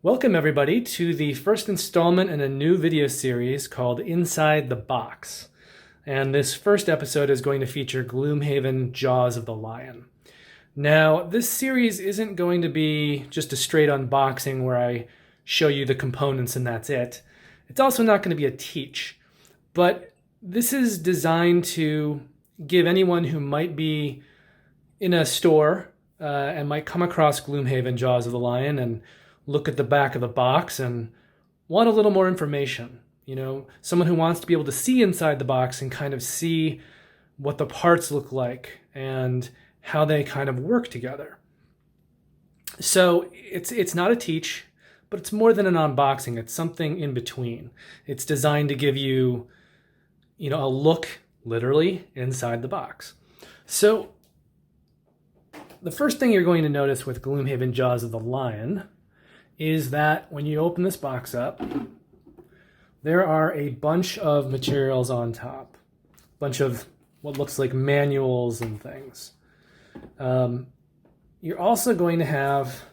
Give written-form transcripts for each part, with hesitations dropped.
Welcome everybody to the first installment in a new video series called Inside the Box. And this first episode is going to feature Gloomhaven, Jaws of the Lion. Now, this series isn't going to be just a straight unboxing where I show you the components and that's it. It's also not going to be a teach, but this is designed to give anyone who might be in a store and might come across Gloomhaven, Jaws of the Lion and look at the back of the box and want a little more information. You know, someone who wants to be able to see inside the box and kind of see what the parts look like and how they kind of work together. So it's not a teach, but it's more than an unboxing. It's something in between. It's designed to give you, a look literally inside the box. So the first thing you're going to notice with Gloomhaven, Jaws of the Lion is that when you open this box up, there are a bunch of materials on top. A bunch of what looks like manuals and things. You're also going to have,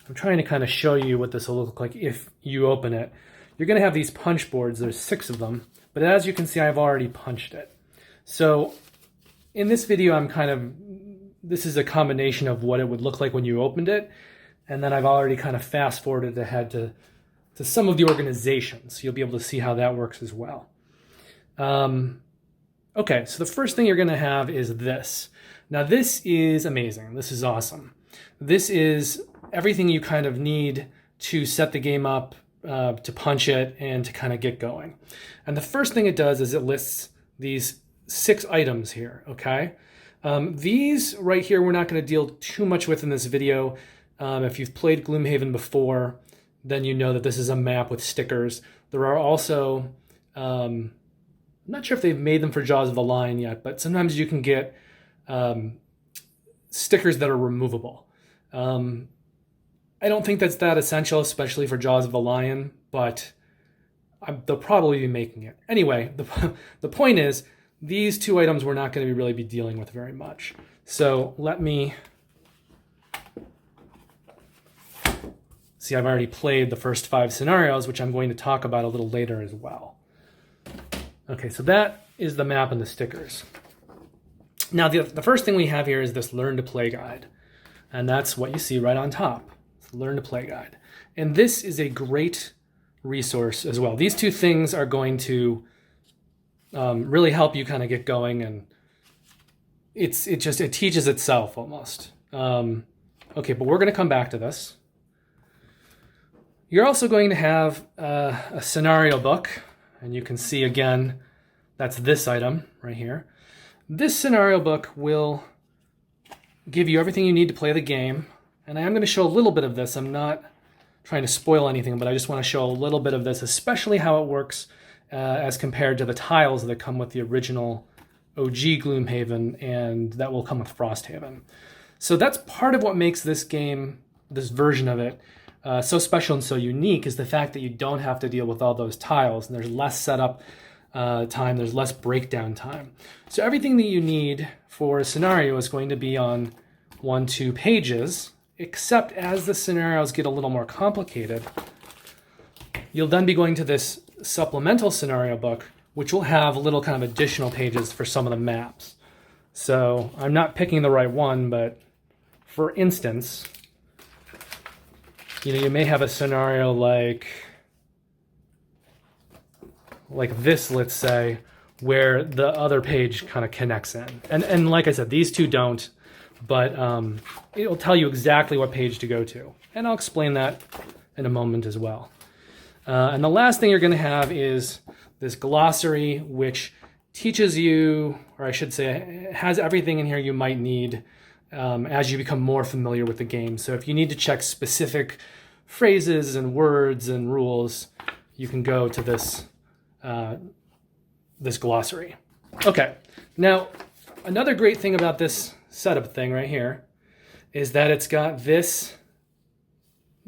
I'm trying to kind of show you what this will look like if you open it. You're going to have these punch boards. There's 6 of them. But as you can see, I've already punched it. So in this video, this is a combination of what it would look like when you opened it. And then I've already kind of fast forwarded ahead to some of the organization. So you'll be able to see how that works as well. Okay, so the first thing you're going to have is this. Now this is amazing. This is awesome. This is everything you kind of need to set the game up, to punch it, and to kind of get going. And the first thing it does is it lists these 6 items here, okay? These right here we're not going to deal too much with in this video. If you've played Gloomhaven before, then you know that this is a map with stickers. There are also, I'm not sure if they've made them for Jaws of the Lion yet, but sometimes you can get stickers that are removable. I don't think that's that essential, especially for Jaws of the Lion, but they'll probably be making it. Anyway, the point is, these 2 items we're not going to really be dealing with very much. So let me... See, I've already played the first 5 scenarios, which I'm going to talk about a little later as well. Okay, so that is the map and the stickers. Now, the first thing we have here is this Learn to Play guide. And that's what you see right on top. It's the Learn to Play guide. And this is a great resource as well. These 2 things are going to really help you kind of get going. And it teaches itself almost. Okay, but we're going to come back to this. You're also going to have a scenario book, and you can see again, that's this item right here. This scenario book will give you everything you need to play the game, and I am going to show a little bit of this. I'm not trying to spoil anything, but I just want to show a little bit of this, especially how it works as compared to the tiles that come with the original OG Gloomhaven, and that will come with Frosthaven. So that's part of what makes this game, this version of it, so special and so unique, is the fact that you don't have to deal with all those tiles, and there's less setup time, there's less breakdown time. So everything that you need for a scenario is going to be on 1-2 pages, except as the scenarios get a little more complicated, you'll then be going to this supplemental scenario book, which will have little kind of additional pages for some of the maps. So I'm not picking the right one, but for instance, you may have a scenario like this, let's say, where the other page kind of connects in. And like I said, these 2 don't, but it'll tell you exactly what page to go to. And I'll explain that in a moment as well. And the last thing you're going to have is this glossary, which teaches you, or I should say, has everything in here you might need as you become more familiar with the game. So if you need to check specific phrases and words and rules, you can go to this this glossary. Okay, now another great thing about this setup thing right here is that it's got this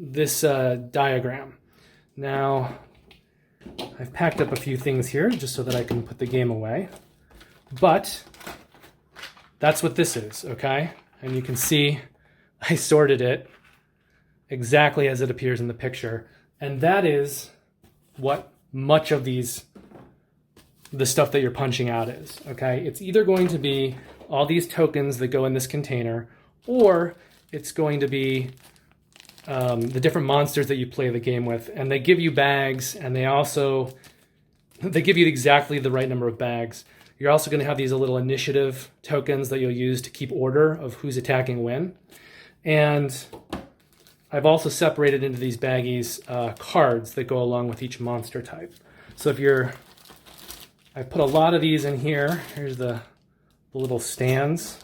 diagram. Now I've packed up a few things here just so that I can put the game away, but that's what this is, okay? And you can see I sorted it exactly as it appears in the picture. And that is what much of the stuff that you're punching out is, okay? It's either going to be all these tokens that go in this container, or it's going to be the different monsters that you play the game with. And they give you bags, and they give you exactly the right number of bags. You're also going to have these little initiative tokens that you'll use to keep order of who's attacking when. And I've also separated into these baggies cards that go along with each monster type. So I put a lot of these in here. Here's the little stands.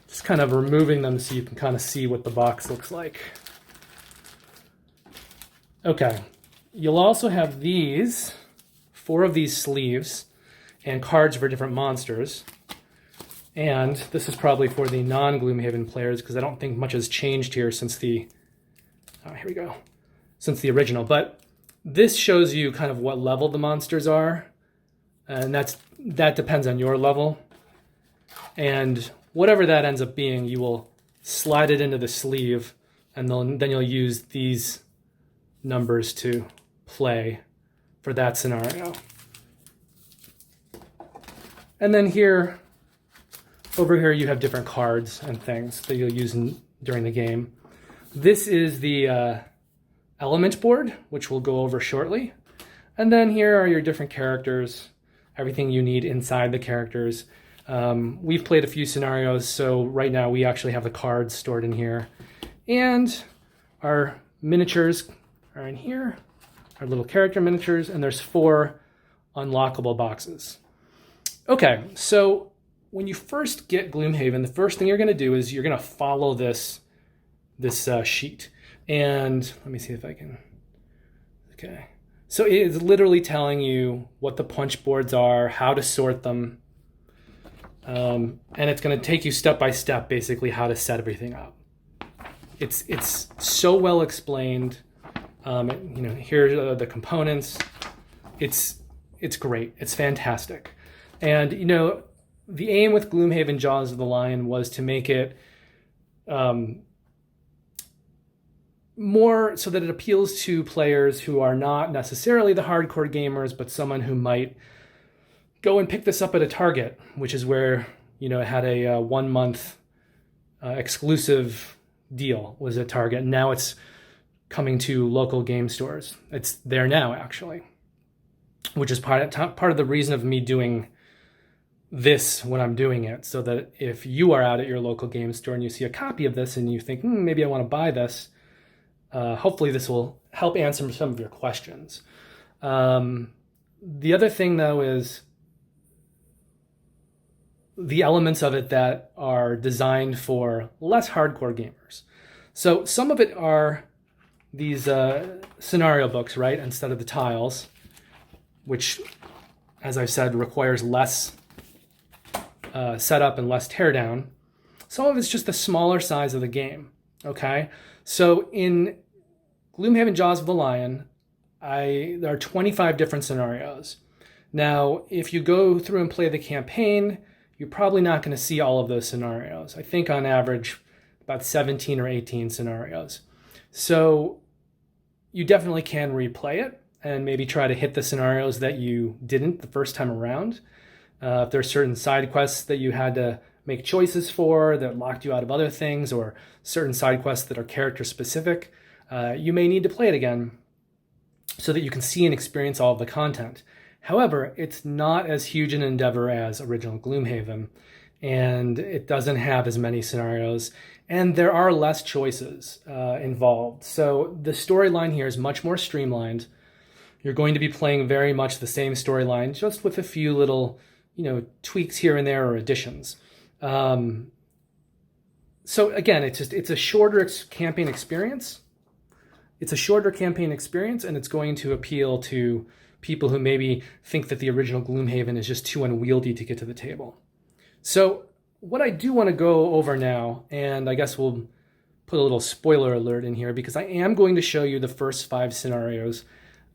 Just kind of removing them so you can kind of see what the box looks like. Okay, you'll also have 4 of these sleeves and cards for different monsters. And this is probably for the non-Gloomhaven players because I don't think much has changed here since since the original. But this shows you kind of what level the monsters are, and that depends on your level. And whatever that ends up being, you will slide it into the sleeve, and then you'll use these numbers to play for that scenario. And then over here you have different cards and things that you'll use during the game. This is the element board, which we'll go over shortly. And then here are your different characters, everything you need inside the characters. We've played a few scenarios, so right now we actually have the cards stored in here. And our miniatures are in here, our little character miniatures, and there's 4 unlockable boxes. Okay, so when you first get Gloomhaven, the first thing you're going to do is you're going to follow this sheet. And let me see if I can. Okay. So it is literally telling you what the punch boards are, how to sort them. And it's going to take you step by step, basically, how to set everything up. It's so well explained. Here are the components. It's great. It's fantastic. And, the aim with Gloomhaven Jaws of the Lion was to make it more so that it appeals to players who are not necessarily the hardcore gamers, but someone who might go and pick this up at a Target, which is where, it had a 1-month exclusive deal, was at Target. And now it's coming to local game stores. It's there now, actually, which is part of the reason of me doing this when I'm doing it, so that if you are out at your local game store and you see a copy of this and you think, maybe I want to buy this, hopefully this will help answer some of your questions. The other thing, though, is the elements of it that are designed for less hardcore gamers. So some of it are these scenario books, right, instead of the tiles, which, as I've said, requires less setup and less teardown. Some of it's just the smaller size of the game, okay? So in Gloomhaven Jaws of the Lion, there are 25 different scenarios. Now, if you go through and play the campaign, you're probably not going to see all of those scenarios. I think on average, about 17 or 18 scenarios. So you definitely can replay it and maybe try to hit the scenarios that you didn't the first time around. If there are certain side quests that you had to make choices for that locked you out of other things, or certain side quests that are character specific, you may need to play it again so that you can see and experience all of the content. However, it's not as huge an endeavor as original Gloomhaven, and it doesn't have as many scenarios, and there are less choices involved. So the storyline here is much more streamlined. You're going to be playing very much the same storyline, just with a few little tweaks here and there, or additions. So again, it's a shorter campaign experience. It's a shorter campaign experience, and it's going to appeal to people who maybe think that the original Gloomhaven is just too unwieldy to get to the table. So what I do want to go over now, and I guess we'll put a little spoiler alert in here, because I am going to show you the first 5 scenarios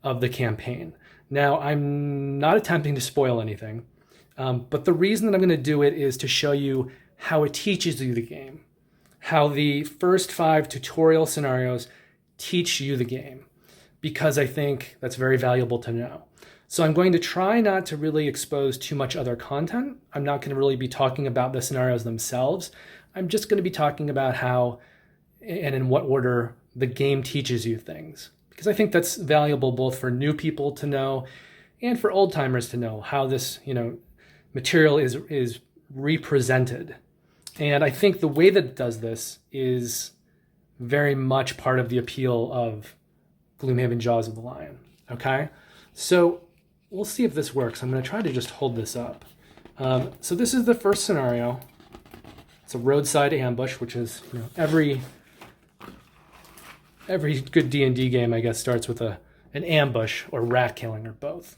of the campaign. Now, I'm not attempting to spoil anything. But the reason that I'm going to do it is to show you how it teaches you the game, how the first 5 tutorial scenarios teach you the game, because I think that's very valuable to know. So I'm going to try not to really expose too much other content. I'm not going to really be talking about the scenarios themselves. I'm just going to be talking about how and in what order the game teaches you things, because I think that's valuable both for new people to know and for old timers to know how this, material is represented. And I think the way that it does this is very much part of the appeal of Gloomhaven Jaws of the Lion. Okay, so we'll see if this works. I'm going to try to just hold this up. So this is the first scenario. It's a roadside ambush, which is every good D&D game, I guess, starts with an ambush or rat killing or both.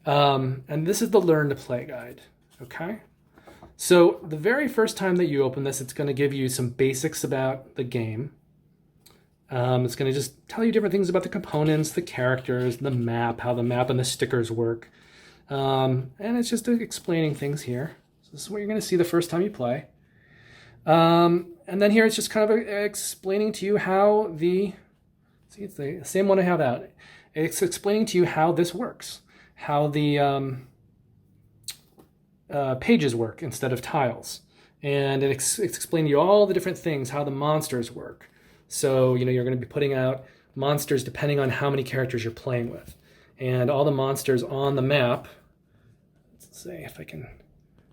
And this is the learn to play guide. Okay. So the very first time that you open this, it's going to give you some basics about the game. It's going to just tell you different things about the components, the characters, the map, how the map and the stickers work. And it's just explaining things here. So this is what you're going to see the first time you play. And then here it's just kind of explaining to you how it's the same one I have out. It's explaining to you how this works, how the pages work instead of tiles. And it's explaining to you all the different things, how the monsters work. So, you're going to be putting out monsters depending on how many characters you're playing with. And all the monsters on the map, let's see if I can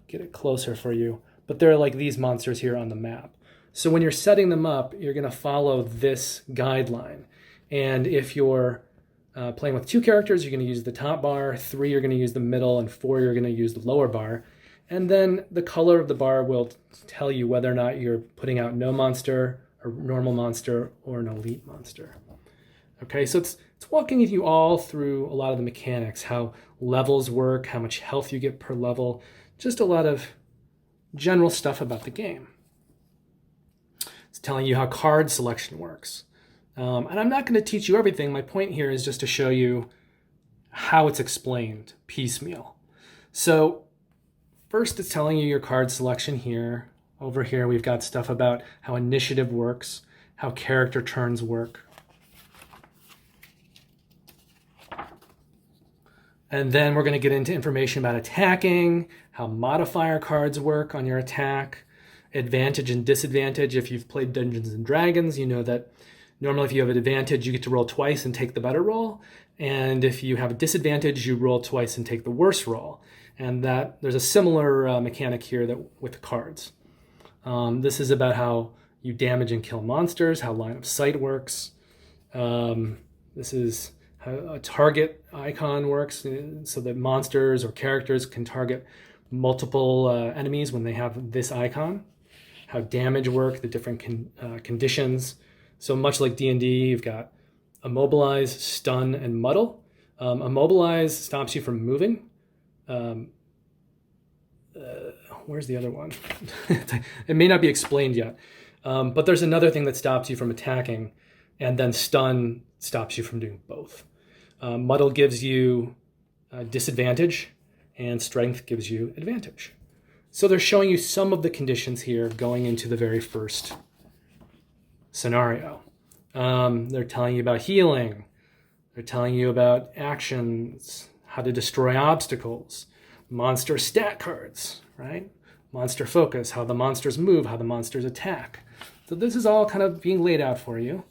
get it closer for you, but they're like these monsters here on the map. So when you're setting them up, you're going to follow this guideline. And if you're playing with 2 characters, you're going to use the top bar, 3 you're going to use the middle, and 4 you're going to use the lower bar. And then the color of the bar will tell you whether or not you're putting out no monster, a normal monster, or an elite monster. Okay, so it's walking you all through a lot of the mechanics, how levels work, how much health you get per level, just a lot of general stuff about the game. It's telling you how card selection works. And I'm not going to teach you everything. My point here is just to show you how it's explained piecemeal. So first it's telling you your card selection here. Over here we've got stuff about how initiative works, how character turns work. And then we're going to get into information about attacking, how modifier cards work on your attack, advantage and disadvantage. If you've played Dungeons and Dragons, you know that normally if you have an advantage, you get to roll twice and take the better roll. And if you have a disadvantage, you roll twice and take the worse roll. And that there's a similar mechanic here with the cards. This is about how you damage and kill monsters, how line of sight works. This is how a target icon works, so that monsters or characters can target multiple enemies when they have this icon. How damage work, the different conditions. So much like D&D, you've got immobilize, stun, and muddle. Immobilize stops you from moving. Where's the other one? It may not be explained yet. But there's another thing that stops you from attacking, and then stun stops you from doing both. Muddle gives you disadvantage, and strength gives you advantage. So they're showing you some of the conditions here going into the very first scenario. They're telling you about healing. They're telling you about actions, how to destroy obstacles, monster stat cards, right? Monster focus, how the monsters move, how the monsters attack. So this is all kind of being laid out for you.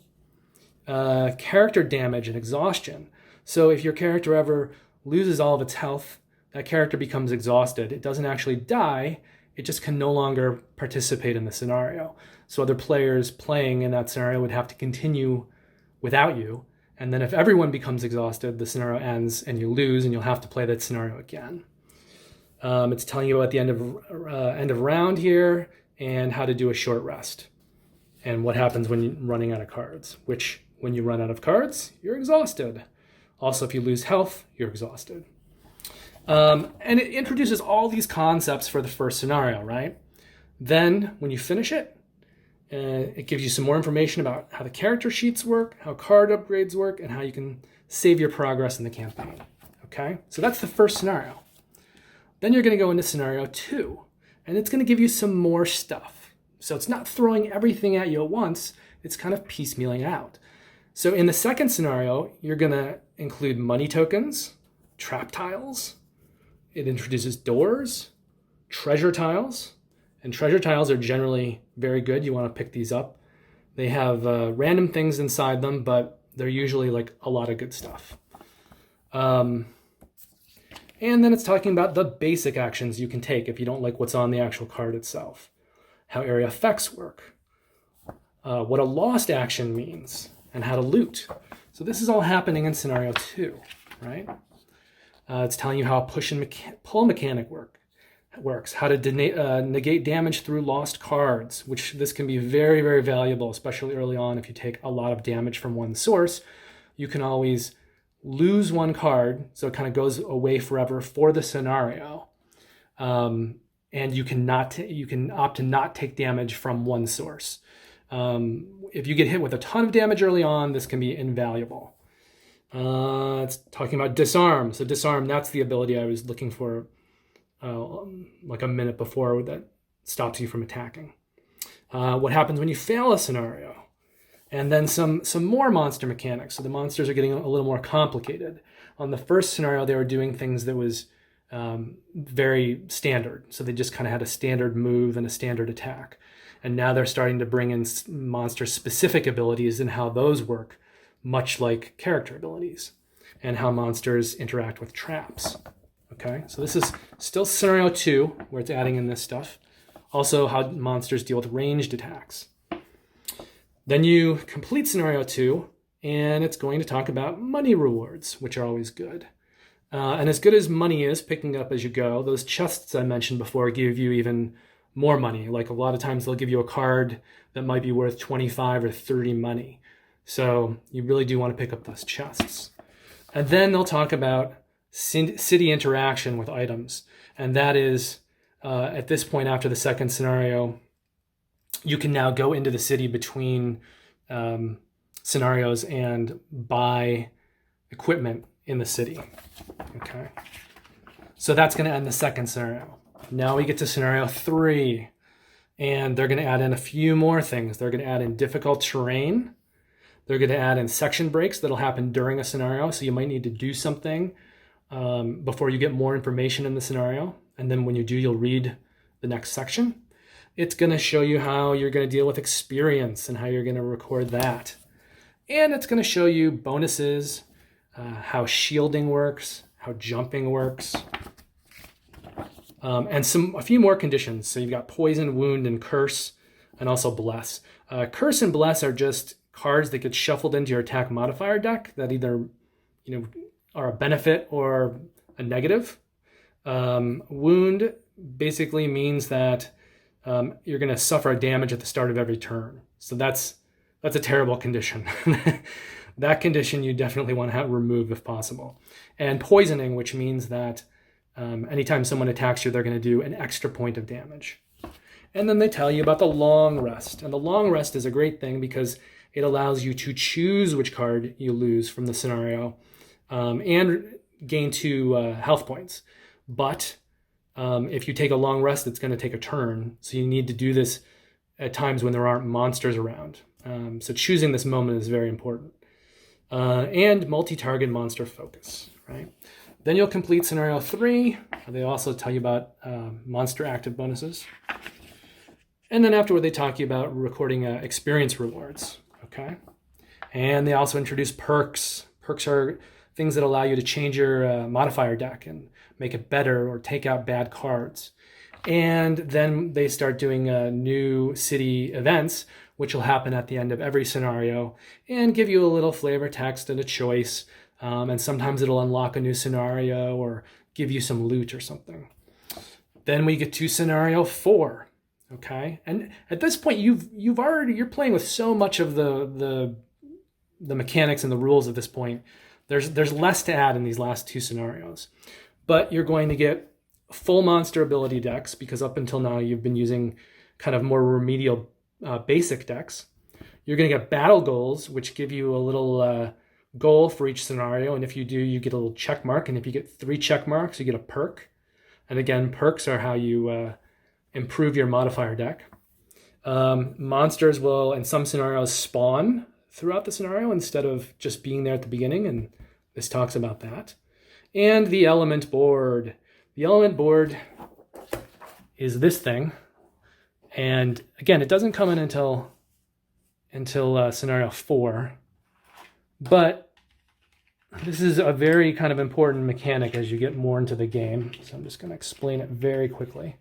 Character damage and exhaustion. So if your character ever loses all of its health, that character becomes exhausted. It doesn't actually die, it just can no longer participate in the scenario. So other players playing in that scenario would have to continue without you. And then if everyone becomes exhausted, the scenario ends and you lose and you'll have to play that scenario again. It's telling you about the end of round here and how to do a short rest. And what happens when you're running out of cards, which when you run out of cards, you're exhausted. Also, if you lose health, you're exhausted. And it introduces all these concepts for the first scenario, right? Then when you finish it, it gives you some more information about how the character sheets work, how card upgrades work, and how you can save your progress in the campaign. Okay? So that's the first scenario. Then you're going to go into scenario 2, and it's going to give you some more stuff. So it's not throwing everything at you at once, it's kind of piecemealing out. So in the second scenario, you're going to include money tokens, trap tiles. It introduces doors, treasure tiles, and treasure tiles are generally very good. You want to pick these up. They have random things inside them, but they're usually like a lot of good stuff. And then it's talking about the basic actions you can take if you don't like what's on the actual card itself. How area effects work, what a lost action means, and how to loot. So this is all happening in scenario 2, right? It's telling you how a push and pull mechanic works, how to negate damage through lost cards, which this can be very, very valuable, especially early on if you take a lot of damage from one source. You can always lose one card, so it kind of goes away forever for the scenario. And you can opt to not take damage from one source. If you get hit with a ton of damage early on, this can be invaluable. It's talking about disarm. So disarm, that's the ability I was looking for like a minute before that stops you from attacking. What happens when you fail a scenario? And then some more monster mechanics. So the monsters are getting a little more complicated. On the first scenario, they were doing things that was very standard. So they just kind of had a standard move and a standard attack. And now they're starting to bring in monster-specific abilities and how those work, much like character abilities, and how monsters interact with traps. Okay, so this is still scenario 2, where it's adding in this stuff. Also, how monsters deal with ranged attacks. Then you complete scenario 2, and it's going to talk about money rewards, which are always good. And as good as money is, picking up as you go, those chests I mentioned before give you even more money. Like a lot of times they'll give you a card that might be worth 25 or 30 money. So you really do want to pick up those chests. And then they'll talk about city interaction with items. And that is, at this point after the second scenario, you can now go into the city between scenarios and buy equipment in the city. Okay, so that's going to end the second scenario. Now we get to scenario 3, and they're going to add in a few more things. They're going to add in difficult terrain. They're going to add in section breaks that'll happen during a scenario, so you might need to do something before you get more information in the scenario, and then when you do, you'll read the next section. It's going to show you how you're going to deal with experience and how you're going to record that. And it's going to show you bonuses, how shielding works, how jumping works, and a few more conditions. So you've got poison, wound, and curse, and also bless. Curse and bless are just cards that get shuffled into your attack modifier deck that either are a benefit or a negative. Wound basically means that you're going to suffer a damage at the start of every turn. So that's a terrible condition. That condition you definitely want to have removed if possible. And poisoning, which means that anytime someone attacks you, they're going to do an extra point of damage. And then they tell you about the long rest. And the long rest is a great thing because it allows you to choose which card you lose from the scenario and gain 2 health points. But if you take a long rest, it's going to take a turn. So you need to do this at times when there aren't monsters around. So choosing this moment is very important. And multi-target monster focus, right? Then you'll complete scenario 3. They also tell you about monster active bonuses. And then afterward, they talk to you about recording experience rewards, okay? And they also introduce perks. Perks are things that allow you to change your modifier deck and make it better or take out bad cards. And then they start doing new city events, which will happen at the end of every scenario and give you a little flavor text and a choice. And sometimes it'll unlock a new scenario or give you some loot or something. Then we get to scenario 4. Okay, and at this point you're playing with so much of the mechanics and the rules at this point. There's less to add in these last 2 scenarios, but you're going to get full monster ability decks because up until now you've been using kind of more remedial basic decks. You're going to get battle goals, which give you a little goal for each scenario, and if you do, you get a little check mark, and if you get 3 check marks, you get a perk. And again, perks are how you improve your modifier deck. Monsters will, in some scenarios, spawn throughout the scenario instead of just being there at the beginning, and this talks about that. And the element board. The element board is this thing. And again, it doesn't come in until scenario 4, but this is a very kind of important mechanic as you get more into the game. So I'm just going to explain it very quickly.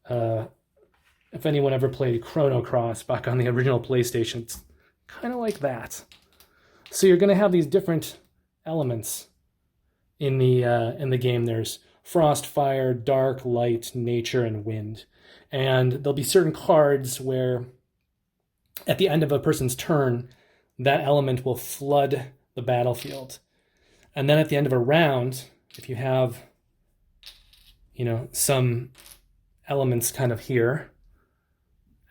If anyone ever played Chrono Cross back on the original PlayStation, it's kind of like that. So you're going to have these different elements in the game. There's frost, fire, dark, light, nature, and wind. And there'll be certain cards where at the end of a person's turn, that element will flood the battlefield. And then at the end of a round, if you have, some elements kind of here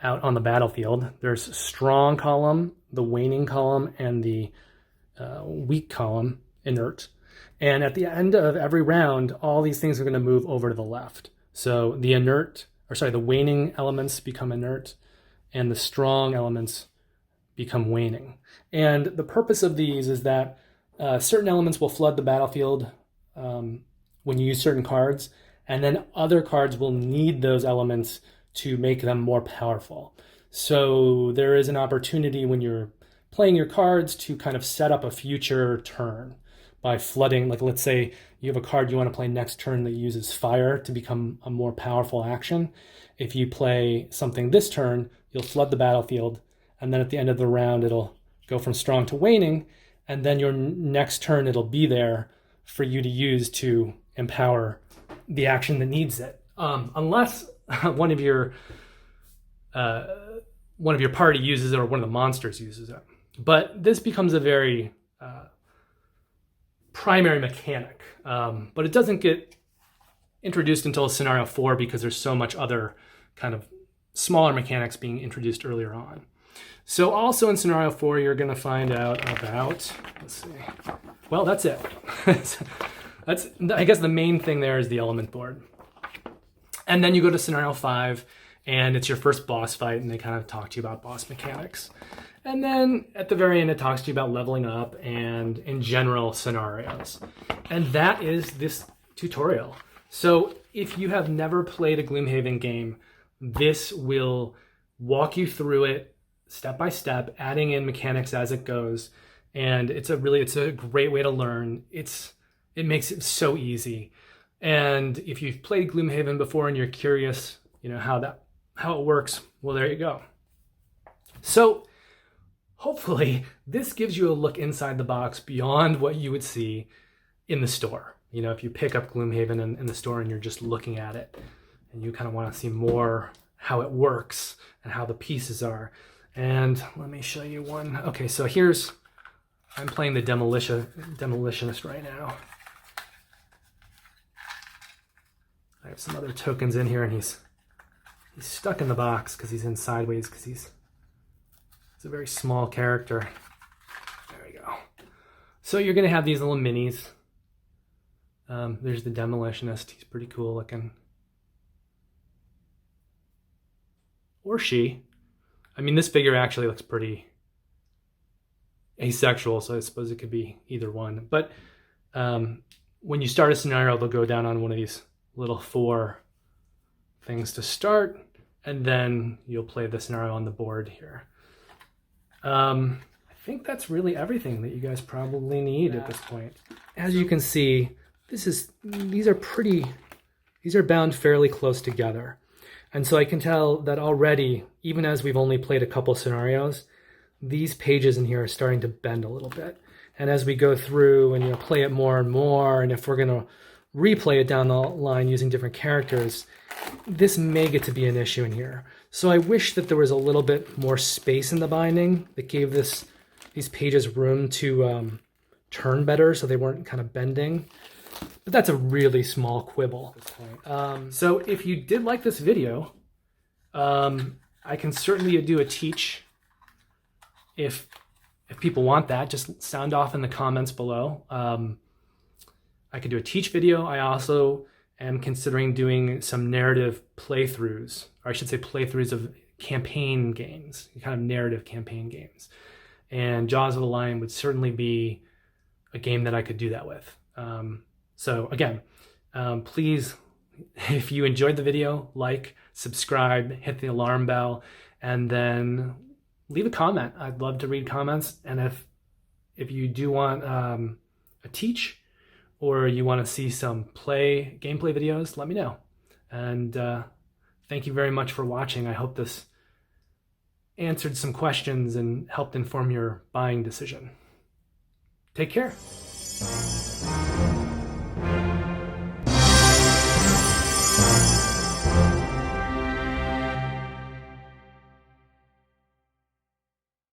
out on the battlefield, there's strong column, the waning column, and the weak column, inert. And at the end of every round, all these things are going to move over to the left. So the waning elements become inert, and the strong elements become waning. And the purpose of these is that certain elements will flood the battlefield when you use certain cards, and then other cards will need those elements to make them more powerful. So there is an opportunity when you're playing your cards to kind of set up a future turn by flooding. Like, let's say you have a card you want to play next turn that uses fire to become a more powerful action. If you play something this turn, you'll flood the battlefield, and then at the end of the round, it'll go from strong to waning, and then your next turn, it'll be there for you to use to empower the action that needs it. Unless one of your party uses it, or one of the monsters uses it. But this becomes a very primary mechanic, but it doesn't get introduced until scenario 4 because there's so much other kind of smaller mechanics being introduced earlier on. So also in scenario 4, you're going to find out about, let's see, well, that's it. I guess the main thing there is the element board. And then you go to scenario 5, and it's your first boss fight, and they kind of talk to you about boss mechanics. And then at the very end, it talks to you about leveling up and in general scenarios. And that is this tutorial. So if you have never played a Gloomhaven game, this will walk you through it step by step, adding in mechanics as it goes. And it's a great way to learn. It makes it so easy. And if you've played Gloomhaven before and you're curious, how it works, well, there you go. So hopefully this gives you a look inside the box beyond what you would see in the store. If you pick up Gloomhaven in the store and you're just looking at it and you kind of want to see more how it works and how the pieces are. And let me show you one. Okay, so I'm playing the Demolitionist right now. I have some other tokens in here, and he's stuck in the box because he's in sideways because he's a very small character. There we go. So you're going to have these little minis. There's the Demolitionist. He's pretty cool looking. Or she. I mean, this figure actually looks pretty asexual, so I suppose it could be either one. But when you start a scenario, they'll go down on one of these little 4 things to start, and then you'll play the scenario on the board here. I think that's really everything that you guys probably need at this point. As you can see, these are bound fairly close together. And so I can tell that already, even as we've only played a couple scenarios, these pages in here are starting to bend a little bit. And as we go through and play it more and more, and if we're going to replay it down the line using different characters, this may get to be an issue in here. So I wish that there was a little bit more space in the binding that gave these pages room to turn better so they weren't kind of bending. But that's a really small quibble at this point. So if you did like this video, I can certainly do a teach if people want that. Just sound off in the comments below. I could do a teach video. I also am considering doing some narrative playthroughs, or I should say playthroughs of campaign games, kind of narrative campaign games. And Jaws of the Lion would certainly be a game that I could do that with. So again, please, if you enjoyed the video, like, subscribe, hit the alarm bell, and then leave a comment. I'd love to read comments. And if you do want a teach, or you want to see some gameplay videos, let me know. And thank you very much for watching. I hope this answered some questions and helped inform your buying decision. Take care.